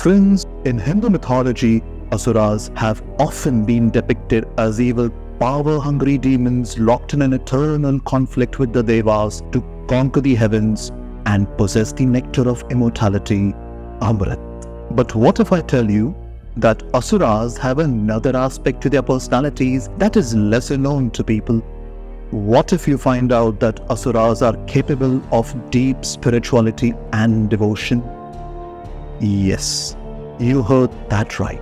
Friends, in Hindu mythology, Asuras have often been depicted as evil, power-hungry demons locked in an eternal conflict with the Devas to conquer the heavens and possess the nectar of immortality, Amrit. But what if I tell you that Asuras have another aspect to their personalities that is lesser known to people? What if you find out that Asuras are capable of deep spirituality and devotion? Yes, you heard that right.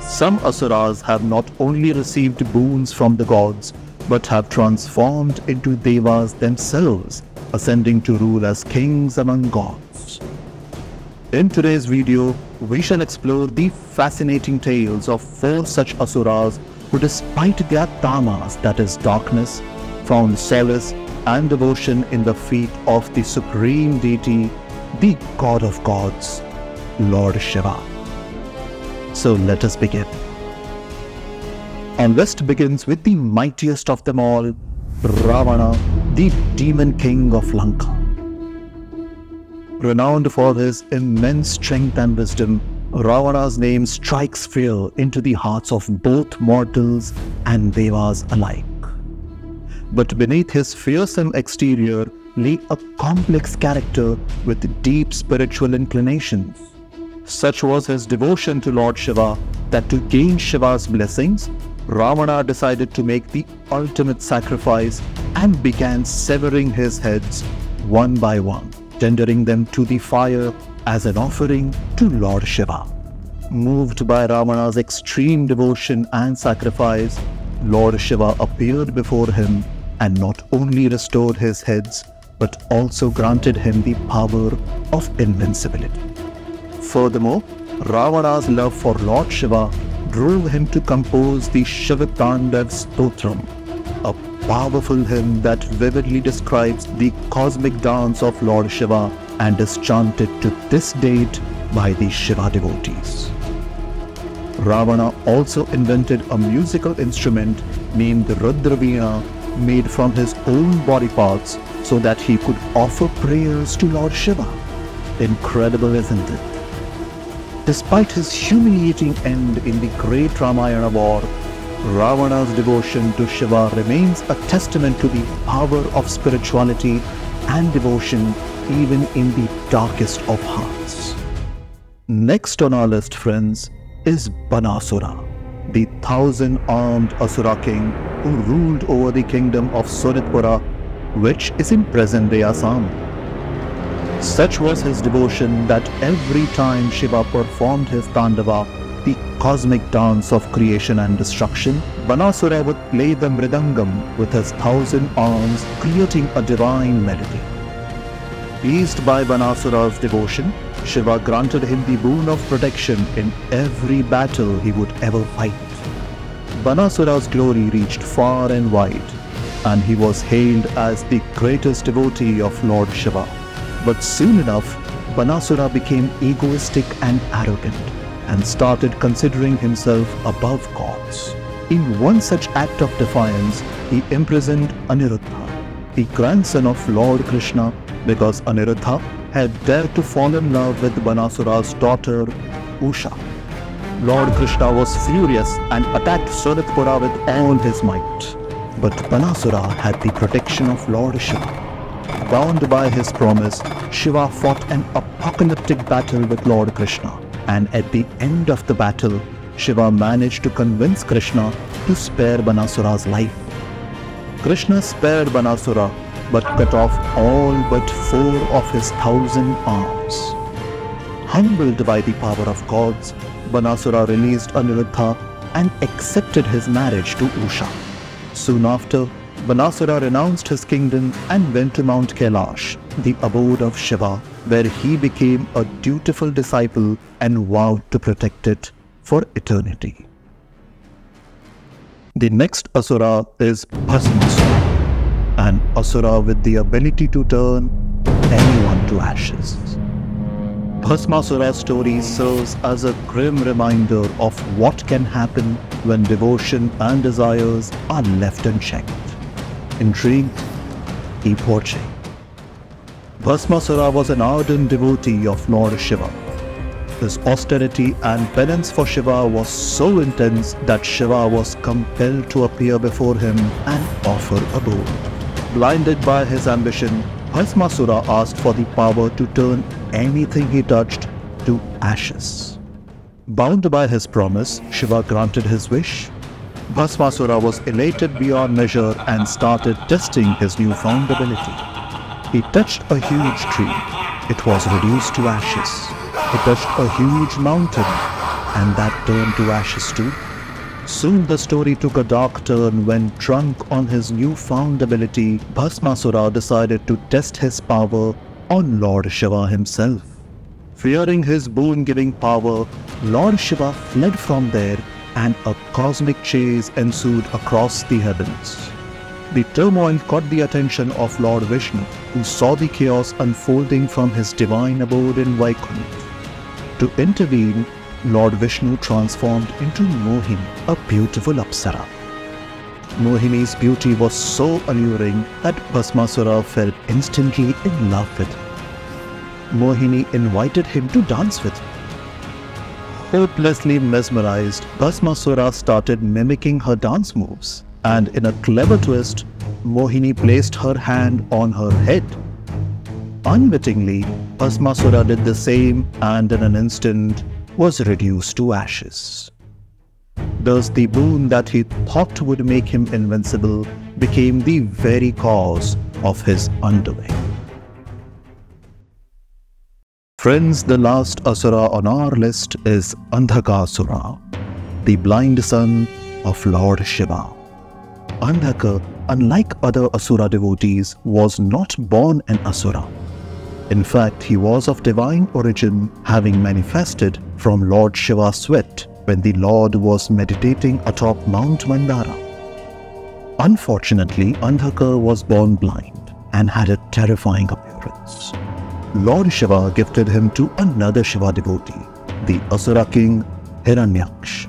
Some Asuras have not only received boons from the gods, but have transformed into Devas themselves, ascending to rule as kings among gods. In today's video, we shall explore the fascinating tales of 4 such Asuras who, despite their tamas, that is darkness, found solace and devotion in the feet of the supreme deity, the god of gods, Lord Shiva. So let us begin. Our list begins with the mightiest of them all, Ravana, the demon king of Lanka. Renowned for his immense strength and wisdom, Ravana's name strikes fear into the hearts of both mortals and Devas alike. But beneath his fearsome exterior lay a complex character with deep spiritual inclinations. Such was his devotion to Lord Shiva that to gain Shiva's blessings, Ravana decided to make the ultimate sacrifice and began severing his heads one by one, tendering them to the fire as an offering to Lord Shiva. Moved by Ravana's extreme devotion and sacrifice, Lord Shiva appeared before him and not only restored his heads, but also granted him the power of invincibility. Furthermore, Ravana's love for Lord Shiva drove him to compose the Shiv Tandav Stotram, a powerful hymn that vividly describes the cosmic dance of Lord Shiva and is chanted to this date by the Shiva devotees. Ravana also invented a musical instrument named Rudravina, made from his own body parts so that he could offer prayers to Lord Shiva. Incredible, isn't it? Despite his humiliating end in the great Ramayana war, Ravana's devotion to Shiva remains a testament to the power of spirituality and devotion even in the darkest of hearts. Next on our list, friends, is Banasura, the 1,000-armed Asura king who ruled over the kingdom of Sonitpura, which is in present-day Assam. Such was his devotion that every time Shiva performed his tandava, the cosmic dance of creation and destruction, Banasura would play the mridangam with his 1,000 arms, creating a divine melody. Pleased by Banasura's devotion, Shiva granted him the boon of protection in every battle he would ever fight. Banasura's glory reached far and wide, and he was hailed as the greatest devotee of Lord Shiva. But soon enough, Banasura became egoistic and arrogant and started considering himself above gods. In one such act of defiance, he imprisoned Aniruddha, the grandson of Lord Krishna, because Aniruddha had dared to fall in love with Banasura's daughter, Usha. Lord Krishna was furious and attacked Sonitpura with all his might. But Banasura had the protection of Lord Shiva. Bound by his promise, Shiva fought an apocalyptic battle with Lord Krishna, and at the end of the battle, Shiva managed to convince Krishna to spare Banasura's life. Krishna spared Banasura, but cut off all but 4 of his 1,000 arms. Humbled by the power of gods, Banasura released Aniruddha and accepted his marriage to Usha. Soon after, Banasura renounced his kingdom and went to Mount Kailash, the abode of Shiva, where he became a dutiful disciple and vowed to protect it for eternity. The next Asura is Bhasmasura, an Asura with the ability to turn anyone to ashes. Bhasmasura's story serves as a grim reminder of what can happen when devotion and desires are left unchecked. Intrigued? Keep watching. Bhasmasura was an ardent devotee of Lord Shiva. His austerity and penance for Shiva was so intense that Shiva was compelled to appear before him and offer a boon. Blinded by his ambition, Bhasmasura asked for the power to turn anything he touched to ashes. Bound by his promise, Shiva granted his wish. Bhasmasura was elated beyond measure and started testing his newfound ability. He touched a huge tree. It was reduced to ashes. He touched a huge mountain, and that turned to ashes too. Soon the story took a dark turn when, drunk on his newfound ability, Bhasmasura decided to test his power on Lord Shiva himself. Fearing his boon-giving power, Lord Shiva fled from there, and a cosmic chase ensued across the heavens. The turmoil caught the attention of Lord Vishnu, who saw the chaos unfolding from his divine abode in Vaikuntha. To intervene, Lord Vishnu transformed into Mohini, a beautiful Apsara. Mohini's beauty was so alluring that Bhasmasura fell instantly in love with her. Mohini invited him to dance with her. Hopelessly mesmerized, Bhasmasura started mimicking her dance moves, and in a clever twist, Mohini placed her hand on her head. Unwittingly, Bhasmasura did the same and in an instant was reduced to ashes. Thus the boon that he thought would make him invincible became the very cause of his undoing. Friends, the last Asura on our list is Andhaka-Asura, the blind son of Lord Shiva. Andhaka, unlike other Asura devotees, was not born an Asura. In fact, he was of divine origin, having manifested from Lord Shiva's sweat when the Lord was meditating atop Mount Mandara. Unfortunately, Andhaka was born blind and had a terrifying appearance. Lord Shiva gifted him to another Shiva devotee, the Asura king Hiranyaksha.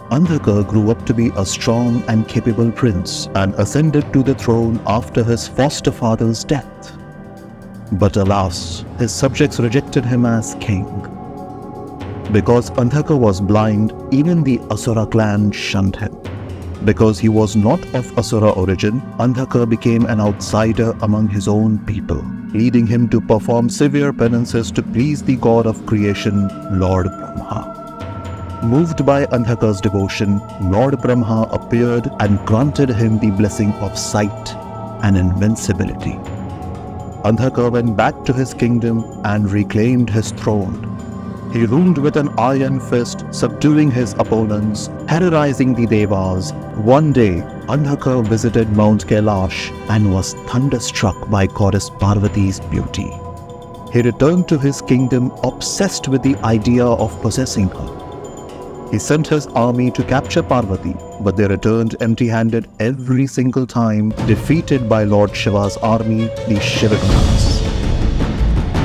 Andhaka grew up to be a strong and capable prince and ascended to the throne after his foster father's death. But alas, his subjects rejected him as king. Because Andhaka was blind, even the Asura clan shunned him. Because he was not of Asura origin, Andhaka became an outsider among his own people, leading him to perform severe penances to please the god of creation, Lord Brahma. Moved by Andhaka's devotion, Lord Brahma appeared and granted him the blessing of sight and invincibility. Andhaka went back to his kingdom and reclaimed his throne. He ruled with an iron fist, subduing his opponents, terrorizing the Devas. One day, Andhaka visited Mount Kailash and was thunderstruck by goddess Parvati's beauty. He returned to his kingdom obsessed with the idea of possessing her. He sent his army to capture Parvati, but they returned empty-handed every single time, defeated by Lord Shiva's army, the Shivaganas.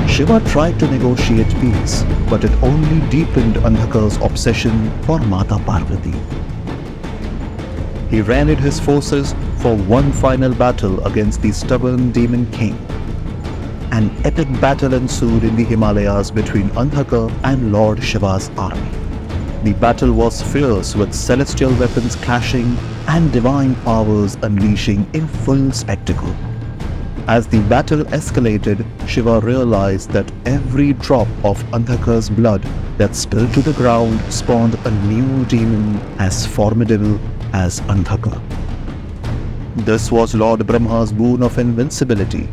Shiva tried to negotiate peace, but it only deepened Andhaka's obsession for Mata Parvati. He rallied his forces for one final battle against the stubborn demon king. An epic battle ensued in the Himalayas between Andhaka and Lord Shiva's army. The battle was fierce, with celestial weapons clashing and divine powers unleashing in full spectacle. As the battle escalated, Shiva realized that every drop of Andhaka's blood that spilled to the ground spawned a new demon as formidable as Andhaka. This was Lord Brahma's boon of invincibility,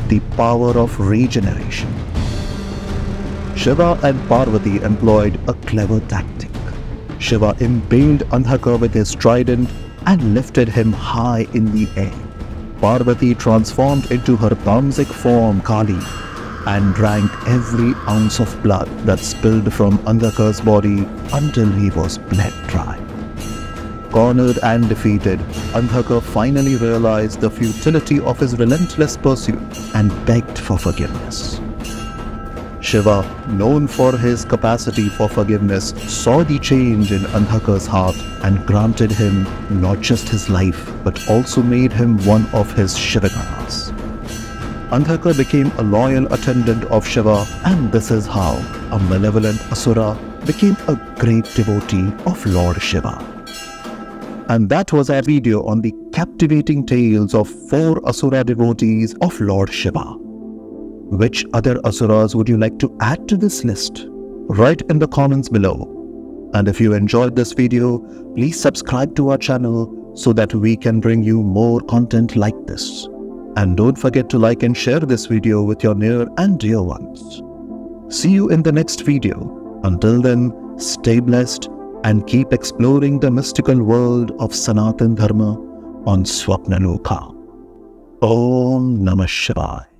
the power of regeneration. Shiva and Parvati employed a clever tactic. Shiva impaled Andhaka with his trident and lifted him high in the air. Parvati transformed into her tamasic form Kali and drank every ounce of blood that spilled from Andhaka's body until he was bled dry. Cornered and defeated, Andhaka finally realized the futility of his relentless pursuit and begged for forgiveness. Shiva, known for his capacity for forgiveness, saw the change in Andhaka's heart and granted him not just his life, but also made him one of his Shivaganas. Andhaka became a loyal attendant of Shiva, and this is how a malevolent Asura became a great devotee of Lord Shiva. And that was our video on the captivating tales of 4 Asura devotees of Lord Shiva. Which other Asuras would you like to add to this list? Write in the comments below. And if you enjoyed this video, please subscribe to our channel so that we can bring you more content like this. And don't forget to like and share this video with your near and dear ones. See you in the next video. Until then, stay blessed and keep exploring the mystical world of Sanatan Dharma on Swapnaloka. Om Namah Shivaya.